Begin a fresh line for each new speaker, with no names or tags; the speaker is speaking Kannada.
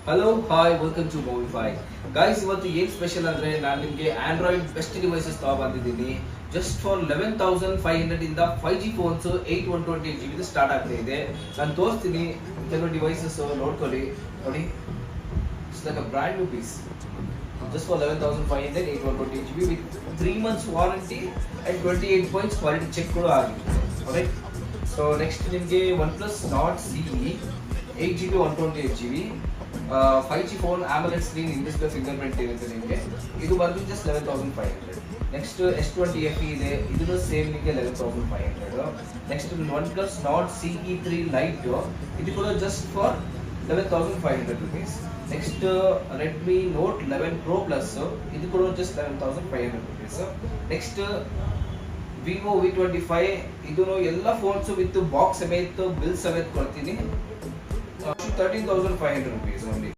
Hello hi welcome to Moviefy guys. ಇವತ್ತು ಏನು ಸ್ಪೆಷಲ್ ಅಂದರೆ ನಾನು ನಿಮಗೆ ಆಂಡ್ರಾಯ್ಡ್ ಬೆಸ್ಟ್ ಡಿವೈಸಸ್ ಬಂದಿದ್ದೀನಿ. ಜಸ್ಟ್ ಫಾರ್ 11,500 ಇಂದ 5G ಫೋನ್ಸ್ 8/128 GB ಸ್ಟಾರ್ಟ್ ಆಗ್ತಾ ಇದೆ. ನಾನು ತೋರಿಸ್ತೀನಿ ಕೆಲವು ಡಿವೈಸಸ್ ನೋಡ್ಕೊಳ್ಳಿ. ನೋಡಿ, it's like a brand new piece. Just for 11,500 8/128 GB with 3 months warranty and 28 points quality check ಕೂಡ ಆಗಿದೆ. Alright. So next ನಿಮಗೆ OnePlus Nord CE 8GB 128GB 5G phone AMOLED screen in display fingerprint ಇರುತ್ತೆ ನಿಮಗೆ. ಇದು ಬಂದು ಜಸ್ಟ್ 11,500. ನೆಕ್ಸ್ಟ್ S20 FE ಇದೆ, ಇದು ಸೇಮ್ ನಿಮಗೆ 11,500. Next OnePlus Nord CE3 Lite ಇದು ಕೂಡ just for 11,500 rupees. Next Redmi Note 11 Pro Plus ಇದು ಕೂಡ just 11,500 rupees. Next Vivo V25 ಇದು ಎಲ್ಲ ಫೋನ್ಸ್ ವಿತ್ ಬಾಕ್ಸ್ ಸಮೇತ ಬಿಲ್ ಸಮೇತ ಕೊಡ್ತೀನಿ. 13,500 rupees only.